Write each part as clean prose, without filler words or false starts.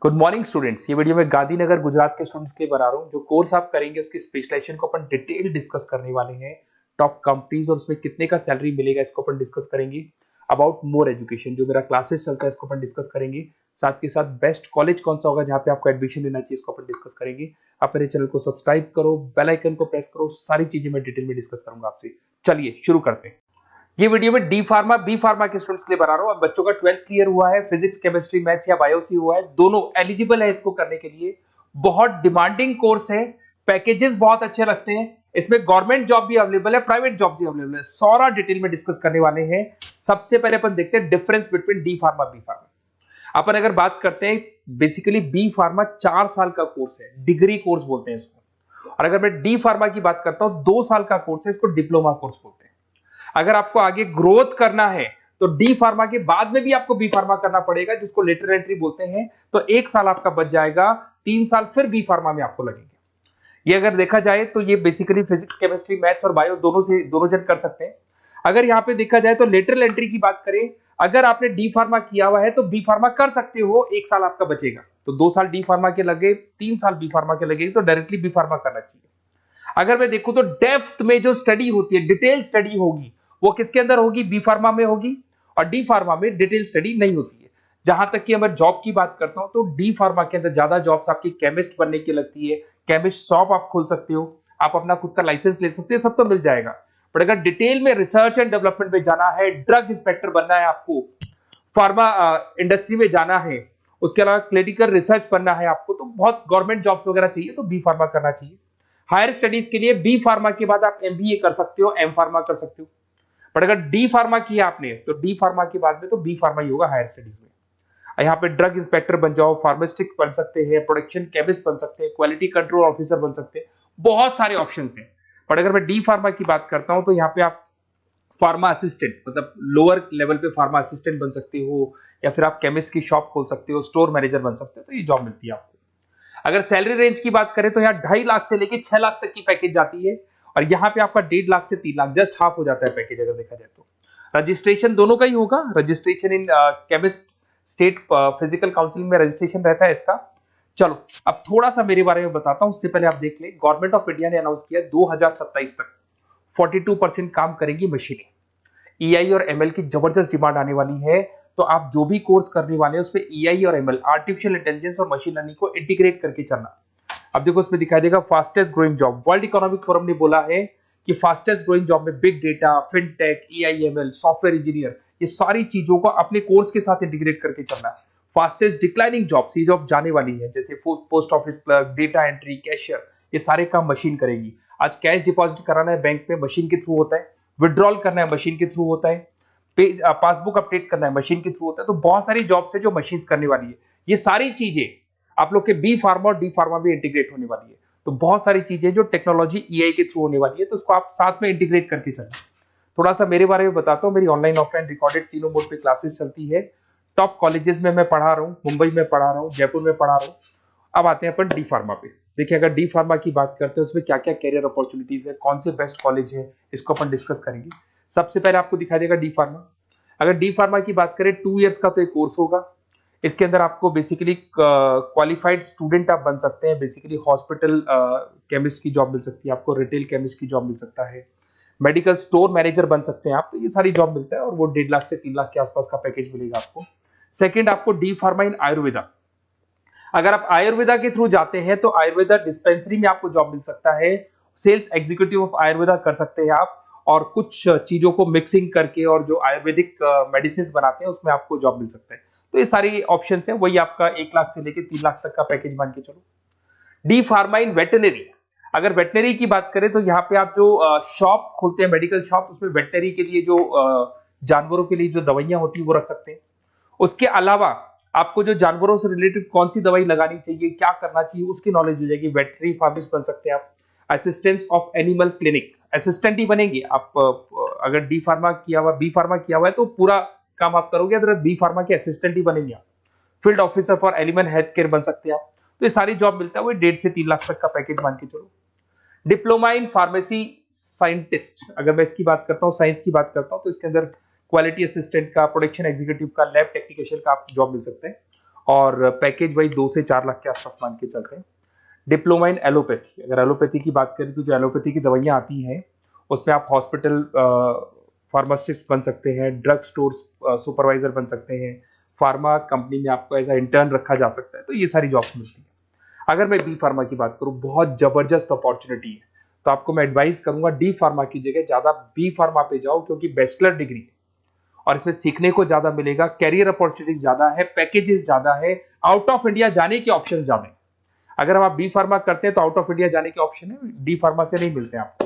Good morning students. ये video मैं गांधीनगर गुजरात के स्टूडेंट्स के लिए बना रहा हूँ। जो कोर्स आप करेंगे उसकी स्पेशलाइजेशन को अपन डिटेल डिस्कस करने वाले हैं। टॉप कंपनीज और उसमें कितने का सैलरी मिलेगा इसको अपन डिस्कस करेंगे। अबाउट मोर एजुकेशन जो मेरा क्लासेस चलता है इसको अपन डिस्कस करेंगे। साथ के साथ बेस्ट कॉलेज कौन सा होगा जहाँ पे आपको एडमिशन लेना चाहिए इसको अपन डिस्कस करेंगे। आप मेरे चैनल को सब्सक्राइब करो, बेल आइकन को प्रेस करो, सारी चीजें मैं डिटेल में डिस्कस करूंगा आपसे। चलिए शुरू करते हैं। ये वीडियो में डी फार्मा बी फार्मा के स्टूडेंट्स के लिए बना रहा हूं। अब बच्चों का 12th क्लियर हुआ है, फिजिक्स केमिस्ट्री मैथ्स या बायोसी हुआ है, दोनों एलिजिबल है इसको करने के लिए। बहुत डिमांडिंग कोर्स है, पैकेजेस बहुत अच्छे लगते हैं। इसमें गवर्नमेंट जॉब भी अवेलेबल है, प्राइवेट जॉब भी अवेलेबल है। सारा डिटेल में डिस्कस करने वाले हैं। सबसे पहले अपन देखते हैं difference between D pharma B pharma. अपन अगर बात करते हैं, बेसिकली बी फार्मा 4 साल का कोर्स है, डिग्री कोर्स बोलते हैं इसको। और अगर मैं डी फार्मा की बात करता हूं, 2 साल का कोर्स है, इसको डिप्लोमा कोर्स बोलते हैं। अगर आपको आगे ग्रोथ करना है तो डी फार्मा के बाद में भी आपको बी फार्मा करना पड़ेगा, जिसको लेटरल एंट्री बोलते हैं। तो 1 साल आपका बच जाएगा, 3 साल फिर बी फार्मा में आपको लगेंगे। ये अगर देखा जाए तो ये बेसिकली फिजिक्स केमिस्ट्री मैथ्स और बायो दोनों जन कर सकते हैं। अगर यहाँ पे देखा जाए तो लेटरल एंट्री की बात करें, अगर आपने डी फार्मा किया हुआ है तो बी फार्मा कर सकते हो, 1 साल आपका बचेगा। तो 2 साल डी फार्मा के लगे, 3 साल बी फार्मा के लगेगी, तो डायरेक्टली बी फार्मा करना चाहिए। अगर मैं देखूं तो डेप्थ में जो स्टडी होती है, डिटेल स्टडी होगी, वो किसके अंदर होगी? बी फार्मा में होगी। और डी फार्मा में डिटेल स्टडी नहीं होती है। जहां तक कि अगर जॉब की बात करता हूं तो डी फार्मा के अंदर ज्यादा जॉब्स आपकी केमिस्ट बनने की लगती है। केमिस्ट शॉप आप खोल सकते हो, आप अपना खुद का लाइसेंस ले सकते हो, सब तो मिल जाएगा। बट अगर डिटेल में रिसर्च एंड डेवलपमेंट में जाना है, ड्रग इंस्पेक्टर बनना है आपको, फार्मा इंडस्ट्री में जाना है, उसके अलावा क्लिनिकल रिसर्च बनना है आपको, तो बहुत गवर्नमेंट जॉब्स वगैरह चाहिए, तो बी फार्मा करना चाहिए। हायर स्टडीज के लिए बी फार्मा के बाद आप एमबीए कर सकते हो, एम फार्मा कर सकते हो। बट अगर डी फार्मा किया आपने तो डी फार्मा के बाद में तो बी फार्मा ही होगा हायर स्टडीज में। यहाँ पे ड्रग इंस्पेक्टर बन जाओ, फार्मास्टिक बन सकते हैं, प्रोडक्शन केमिस्ट बन सकते हैं, क्वालिटी कंट्रोल ऑफिसर बन सकते हैं, बहुत सारे ऑप्शंस हैं। बट अगर मैं डी फार्मा की बात करता हूं तो यहाँ पे आप फार्मा असिस्टेंट, मतलब लोअर लेवल पे फार्मा असिस्टेंट बन सकते हो, या फिर आप केमिस्ट की शॉप खोल सकते हो, स्टोर मैनेजर बन सकते हो, तो ये जॉब मिलती है आपको। अगर सैलरी रेंज की बात करें तो यहाँ 2.5 लाख से लेके 6 लाख तक की पैकेज जाती है। और यहाँ पे आपका 1.5 लाख से 3 लाख, जस्ट हाफ हो जाता है पैकेज अगर देखा जाए तो। रजिस्ट्रेशन दोनों का ही होगा। Registration in chemist state physical counselling में रजिस्ट्रेशन रहता है इसका। चलो अब थोड़ा सा मेरे बारे में बताता हूं, उससे पहले आप देख ले, गवर्नमेंट ऑफ इंडिया ने अनाउंस किया 2027 तक 42% काम करेंगी मशीनें। ईआई और एमएल की जबरदस्त डिमांड आने वाली है। तो आप जो भी कोर्स करने वाले हैं उसमें ईआई और एमएल, आर्टिफिशियल इंटेलिजेंस और मशीन लर्निंग को इंटीग्रेट करके चलना। अब देखो उसमें दिखाई देगा fastest growing job. World economic forum ने बोला है कि फास्टेस्ट ग्रोइंग जॉब में big data, fintech, EI, ML, software engineer, ये सारी चीजों को अपने कोर्स के साथ इंटीग्रेट करके चलना। फास्टेस्ट डिक्लाइनिंग जॉब्स, ये जॉब जाने वाली है, जैसे post office clerk, data entry, cashier, ये सारे काम मशीन करेगी। आज कैश डिपॉजिट कराना है बैंक में, मशीन के थ्रू होता है। विड्रॉल करना है, मशीन के थ्रू होता है। पासबुक अपडेट करना है, मशीन के थ्रू होता है। तो बहुत सारी जॉब्स है जो मशीन्स करने वाली है। ये सारी चीजें आप लोग के बी फार्मा और डी फार्मा में इंटीग्रेट होने वाली है। तो बहुत सारी चीजें जो टेक्नोलॉजी ईआई के थ्रू होने वाली है, तो उसको आप साथ में इंटीग्रेट करके चलना। थोड़ा सा मेरे बारे में बताता हूँ। मेरी ऑनलाइन ऑफलाइन रिकॉर्डेड तीनों मोड पे क्लासेस चलती है। टॉप कॉलेजेस में मैं पढ़ा रहा हूँ, मुंबई में पढ़ा रहा हूँ, जयपुर में पढ़ा रहा हूँ। अब आते हैं अपन डी फार्मा पे। देखिए अगर डी फार्मा की बात करते हैं उसमें क्या क्या कैरियर अपॉर्चुनिटीज है, कौन से बेस्ट कॉलेज है, इसको अपन डिस्कस करेंगे। सबसे पहले आपको दिखाई देगा डी फार्मा। अगर डी फार्मा की बात करें, 2 इयर्स का तो एक कोर्स होगा। इसके अंदर आपको बेसिकली क्वालिफाइड स्टूडेंट आप बन सकते हैं। बेसिकली हॉस्पिटल केमिस्ट की जॉब मिल सकती है आपको, रिटेल केमिस्ट की जॉब मिल सकता है, मेडिकल स्टोर मैनेजर बन सकते हैं आप। तो ये सारी जॉब मिलता है और वो 1.5 लाख से 3 लाख के आसपास का पैकेज मिलेगा आपको। सेकेंड, आपको डी फार्मा इन आयुर्वेदा। अगर आप आयुर्वेदा के थ्रू जाते हैं तो आयुर्वेदा डिस्पेंसरी में आपको जॉब मिल सकता है। सेल्स एग्जीक्यूटिव ऑफ आयुर्वेदा कर सकते हैं आप, और कुछ चीजों को मिक्सिंग करके और जो आयुर्वेदिक मेडिसिन बनाते हैं उसमें आपको जॉब मिल सकता है। तो ये सारी ऑप्शन है, वही आपका 1 लाख से लेके 3 लाख तक का पैकेज मान के चलो। डी फार्मा इन वेटनरी। अगर वेटनरी की बात करें तो यहाँ पे आप जो शॉप खोलते हैं, मेडिकल शॉप, उसमें वेटनरी के लिए जो जानवरों के लिए जो दवाइयां होती है वो रख सकते हैं। उसके अलावा आपको जो जानवरों से रिलेटेड कौन सी दवाई लगानी चाहिए, क्या करना चाहिए, उसकी नॉलेज हो जाएगी। वेटनरी फार्मासिस्ट बन सकते हैं आप। Assistants of animal clinic, assistant ही बनेंगे आप। अगर डी फार्मा किया हुआ, बी फार्मा किया हुआ है तो पूरा काम आप करोगे, अगर बी फार्मा के असिस्टेंट ही बनेंगे आप। Field officer for animal health care बन सकते हैं आप। तो ये सारी जॉब मिलता है, वो 1.5 से 3 लाख तक का पैकेज मान के चलो। डिप्लोमा इन फार्मेसी साइंटिस्ट, अगर मैं इसकी बात करता हूँ, साइंस की बात करता हूँ, तो इसके अंदर क्वालिटी असिस्टेंट का, प्रोडक्शन एग्जीक्यूटिव का, लैब टेक्नीशियन का आपको जॉब मिल सकते हैं। और पैकेज वही 2 से 4 लाख के आसपास मान के चलते हैं। डिप्लोमा इन एलोपैथी, अगर एलोपैथी की बात करें तो जो एलोपैथी की दवाइयां आती हैं उसमें आप हॉस्पिटल फार्मासिस्ट बन सकते हैं, ड्रग स्टोर सुपरवाइजर बन सकते हैं, फार्मा कंपनी में आपको एज अ इंटर्न रखा जा सकता है, तो ये सारी जॉब्स मिलती हैं। अगर मैं बी फार्मा की बात करूं, बहुत जबरदस्त अपॉर्चुनिटी है, तो आपको मैं एडवाइस करूंगा डी फार्मा की जगह ज्यादा बी फार्मा पे जाओ, क्योंकि बैचलर डिग्री है और इसमें सीखने को ज्यादा मिलेगा, कैरियर अपॉर्चुनिटीज ज्यादा है, पैकेजेस ज्यादा है, आउट ऑफ इंडिया जाने के ऑप्शन ज्यादा है। अगर हम आप बी फार्मा करते हैं तो आउट ऑफ इंडिया जाने के ऑप्शन है, डी फार्मा से नहीं मिलते हैं आपको।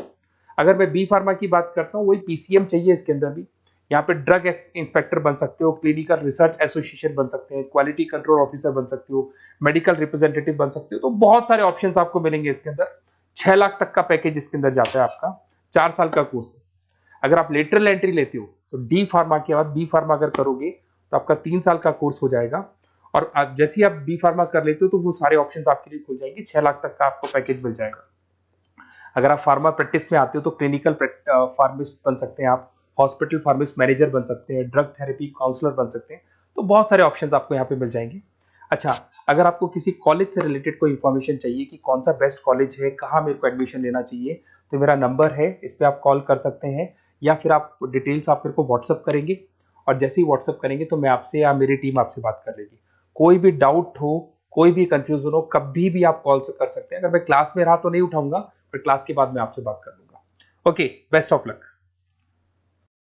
अगर मैं बी फार्मा की बात करता हूँ, वही पीसीएम चाहिए इसके अंदर भी। यहाँ पे ड्रग इंस्पेक्टर बन सकते हो, क्लिनिकल रिसर्च एसोसिएशन बन सकते हैं, क्वालिटी कंट्रोल ऑफिसर बन सकते हो, मेडिकल रिप्रेजेंटेटिव बन सकते हो, तो बहुत सारे ऑप्शंस आपको मिलेंगे इसके अंदर। 6 लाख तक का पैकेज इसके अंदर जाता है आपका, 4 साल का कोर्स है। अगर आप लेटरल एंट्री लेते हो तो डी फार्मा के बाद बी फार्मा अगर करोगे तो आपका 3 साल का कोर्स हो जाएगा, और आप जैसे ही आप बी फार्मा कर लेते हो तो वो सारे ऑप्शंस आपके लिए खुल जाएंगे, 6 लाख तक का आपको पैकेज मिल जाएगा। अगर आप फार्मा प्रैक्टिस में आते हो तो क्लिनिकल फार्मिस्ट बन सकते हैं आप, हॉस्पिटल फार्मिस्ट मैनेजर बन सकते हैं, ड्रग थेरेपी काउंसलर बन सकते हैं, तो बहुत सारे ऑप्शंस आपको यहाँ पे मिल जाएंगे। अच्छा, अगर आपको किसी कॉलेज से रिलेटेड कोई इन्फॉर्मेशन चाहिए कि कौन सा बेस्ट कॉलेज है, कहाँ मेरे को एडमिशन लेना चाहिए, तो मेरा नंबर है, इस पर आप कॉल कर सकते हैं, या फिर आप डिटेल्स आप मेरे को व्हाट्सअप करेंगे, और जैसे ही व्हाट्सअप करेंगे तो मैं आपसे या मेरी टीम आपसे बात कर लेगी। कोई भी डाउट हो, कोई भी कंफ्यूजन हो, कभी भी आप कॉल कर सकते हैं। अगर मैं क्लास में रहा तो नहीं उठाऊंगा, फिर क्लास के बाद मैं आपसे बात कर लूंगा। Okay, best of luck.